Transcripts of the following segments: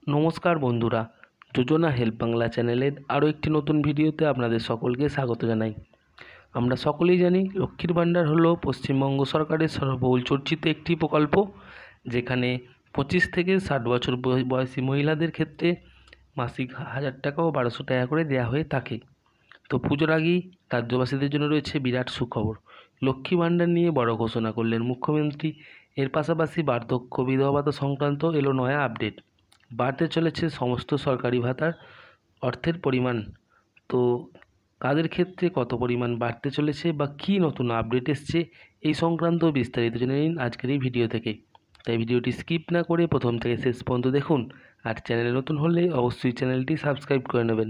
নমস্কার বন্ধুরা, যোজনা হেল্প বাংলা চ্যানেলের আরও একটি নতুন ভিডিওতে আপনাদের সকলকে স্বাগত জানাই। আমরা সকলেই জানি লক্ষ্মীর ভাণ্ডার হলো পশ্চিমবঙ্গ সরকারের সর্ববহুল চর্চিত একটি প্রকল্প, যেখানে 25 থেকে 60 বছর বয়সী মহিলাদের ক্ষেত্রে মাসিক 1000 টাকা ও 1200 টাকা করে দেওয়া হয়ে থাকে। তো পুজোর আগেই রাজ্যবাসীদের জন্য রয়েছে বিরাট সুখবর। লক্ষ্মী ভাণ্ডার নিয়ে বড় ঘোষণা করলেন মুখ্যমন্ত্রী। এর পাশাপাশি বার্ধক্য বিধবা ভাতা সংক্রান্ত এলো নয়া আপডেট। বাড়তে চলেছে সমস্ত সরকারি ভাতার অর্থের পরিমাণ। তো কাদের ক্ষেত্রে কত পরিমাণ বাড়তে চলেছে বা কী নতুন আপডেট এসছে, এই সংক্রান্ত বিস্তারিত জেনে নিন আজকের এই ভিডিও থেকে। তাই ভিডিওটি স্কিপ না করে প্রথম থেকে শেষ পর্যন্ত দেখুন। আর চ্যানেলে নতুন হলে অবশ্যই চ্যানেলটি সাবস্ক্রাইব করে নেবেন।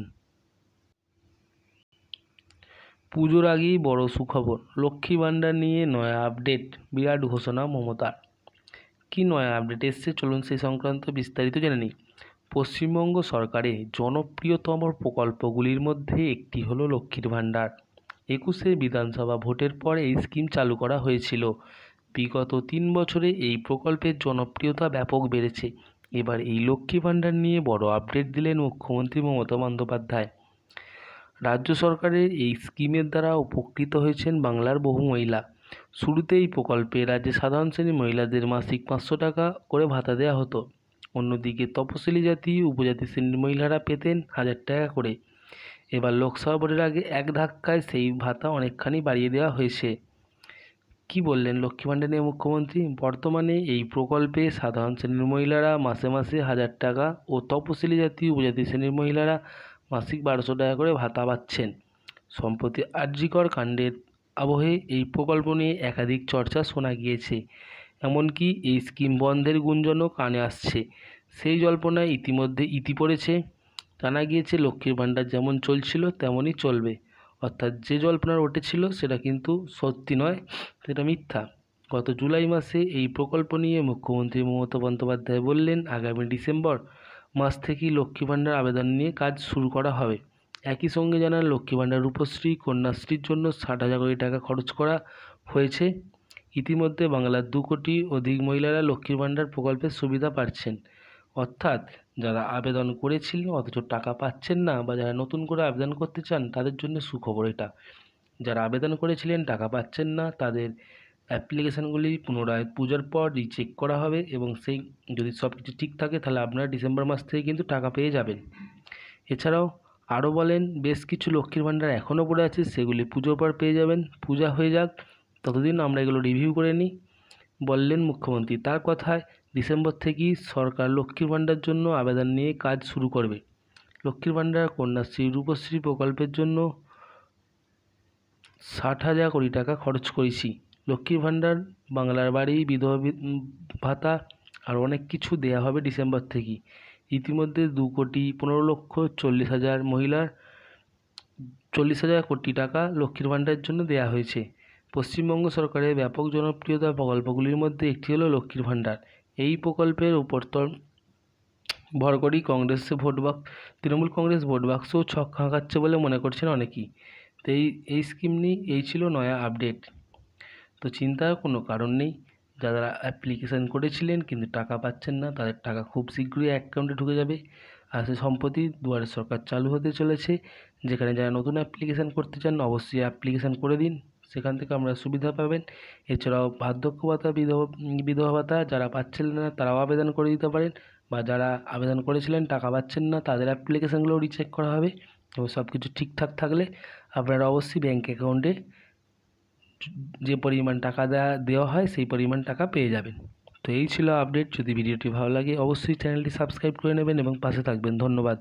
পুজোর আগেই বড় সুখবর, লক্ষ্মী ভাণ্ডার নিয়ে নয়া আপডেট, বিরাট ঘোষণা মমতার। কী নয়া আপডেট এসছে চলুন সেই সংক্রান্ত বিস্তারিত জেনে নিই। পশ্চিমবঙ্গ সরকারের জনপ্রিয়তম প্রকল্পগুলির মধ্যে একটি হলো লক্ষ্মীর ভাণ্ডার। 21শে বিধানসভা ভোটের পর এই স্কিম চালু করা হয়েছিল। বিগত 3 বছরে এই প্রকল্পের জনপ্রিয়তা ব্যাপক বেড়েছে। এবার এই লক্ষ্মী ভাণ্ডার নিয়ে বড় আপডেট দিলেন মুখ্যমন্ত্রী মমতা বন্দ্যোপাধ্যায়। রাজ্য সরকারের এই স্কিমের দ্বারা উপকৃত হয়েছেন বাংলার বহু মহিলা। শুরুতে এই প্রকল্পে রাজ্যে সাধারণ শ্রেণীর মহিলাদের মাসিক 500 টাকা করে ভাতা দেওয়া হতো। অন্যদিকে তপশিলি জাতি উপজাতি শ্রেণীর মহিলারা পেতেন 1000 টাকা করে। এবার লোকসভা ভোটের আগে এক ধাক্কায় সেই ভাতা অনেকখানি বাড়িয়ে দেওয়া হয়েছে। কি বললেন লক্ষ্মী ভাণ্ডার নিয়ে মুখ্যমন্ত্রী? বর্তমানে এই প্রকল্পে সাধারণ শ্রেণীর মহিলারা মাসে মাসে 1000 টাকা ও তপশিলি জাতি উপজাতি শ্রেণীর মহিলারা মাসিক 1200 টাকা করে ভাতা পাচ্ছেন। সম্প্রতি আরজিকর কাণ্ডের আবহে এই প্রকল্প নিয়ে একাধিক চর্চা শোনা গিয়েছে। এমনকি এই স্কিম বন্ধের গুঞ্জনও কানে আসছে। সেই জল্পনায় ইতিমধ্যে ইতি পড়েছে। জানা গিয়েছে লক্ষ্মীর ভাণ্ডার যেমন চলছিল তেমনই চলবে। অর্থাৎ যে জল্পনা উঠেছিল সেটা কিন্তু সত্যি নয়, সেটা মিথ্যা। গত জুলাই মাসে এই প্রকল্প নিয়ে মুখ্যমন্ত্রী মমতা বন্দ্যোপাধ্যায় বললেন, আগামী ডিসেম্বর মাস থেকেই লক্ষ্মী ভাণ্ডার আবেদন নিয়ে কাজ শুরু করা হবে। একই সঙ্গে জানান, লক্ষ্মী ভাণ্ডার রূপশ্রী কন্যাশ্রীর জন্য 60,000 কোটি টাকা খরচ করা হয়েছে। ইতিমধ্যে বাংলার 2 কোটি অধিক মহিলারা লক্ষ্মীর ভাণ্ডার প্রকল্পের সুবিধা পাচ্ছেন। অর্থাৎ যারা আবেদন করেছিলেন অথচ টাকা পাচ্ছেন না, বা যারা নতুন করে আবেদন করতে চান তাদের জন্য সুখবর এটা। যারা আবেদন করেছিলেন টাকা পাচ্ছেন না, তাদের অ্যাপ্লিকেশানগুলি পুনরায় পুজোর পর রিচেক করা হবে এবং সেই যদি সব কিছু ঠিক থাকে তাহলে আপনারা ডিসেম্বর মাস থেকে কিন্তু টাকা পেয়ে যাবেন। এছাড়াও আরও বলেন, বেশ কিছু লক্ষ্মীর ভাণ্ডার এখনও পড়ে আছে, সেগুলি পুজোর পর পেয়ে যাবেন। পূজা হয়ে যাক, ততদিন আমরা এগুলো রিভিউ করে নিই, বললেন মুখ্যমন্ত্রী। তার কথায় ডিসেম্বর থেকেই সরকার লক্ষ্মীর ভাণ্ডার জন্য আবেদন নিয়ে কাজ শুরু করবে। লক্ষ্মীর ভাণ্ডার কন্যাশ্রী রূপশ্রী প্রকল্পের জন্য 60,000 কোটি টাকা খরচ করেছি। লক্ষ্মীর ভাণ্ডার, বাংলার বাড়ি, বিধবা ভাতা আর অনেক কিছু দেয়া হবে ডিসেম্বর থেকেই। ইতিমধ্যে 2,15,40,000 মহিলার 40,000 কোটি টাকা লক্ষ্মীর ভাণ্ডারের জন্য দেওয়া হয়েছে। পশ্চিমবঙ্গ সরকারের ব্যাপক জনপ্রিয়তা প্রকল্পগুলির মধ্যে একটি হলো লক্ষ্মীর ভাণ্ডার। এই প্রকল্পের উপর ভর করেই তৃণমূল কংগ্রেস ভোট বাক্সও ছক হাঁকাচ্ছে বলে মনে করছেন অনেকেই। তো এই স্কিম নিয়ে এই ছিল নয়া আপডেট। তো চিন্তার কোনো কারণ নেই। যারা অ্যাপ্লিকেশান করেছিলেন কিন্তু টাকা পাচ্ছেন না, তাদের টাকা খুব শীঘ্রই অ্যাকাউন্টে ঢুকে যাবে। আর সে সম্প্রতি দুয়ারে সরকার চালু হতে চলেছে, যেখানে যারা নতুন অ্যাপ্লিকেশান করতে চান অবশ্যই অ্যাপ্লিকেশান করে দিন, সেখান থেকে আমরা সুবিধা পাবেন। এছাড়াও বার্ধক্য ভাতা, বিধবা ভাতা যারা পাচ্ছিলেন না তারাও আবেদন করে দিতে পারেন, বা যারা আবেদন করেছিলেন টাকা পাচ্ছেন না তাদের অ্যাপ্লিকেশানগুলো রিচেক করা হবে এবং সব কিছু ঠিকঠাক থাকলে আপনারা অবশ্যই ব্যাঙ্ক অ্যাকাউন্টে যে পরিমাণ টাকা দেওয়া হয় সেই পরিমাণ টাকা পেয়ে যাবেন। তো এই ছিল আপডেট। যদি ভিডিওটি ভালো লাগে অবশ্যই চ্যানেলটি সাবস্ক্রাইব করে নেবেন এবং পাশে থাকবেন। ধন্যবাদ।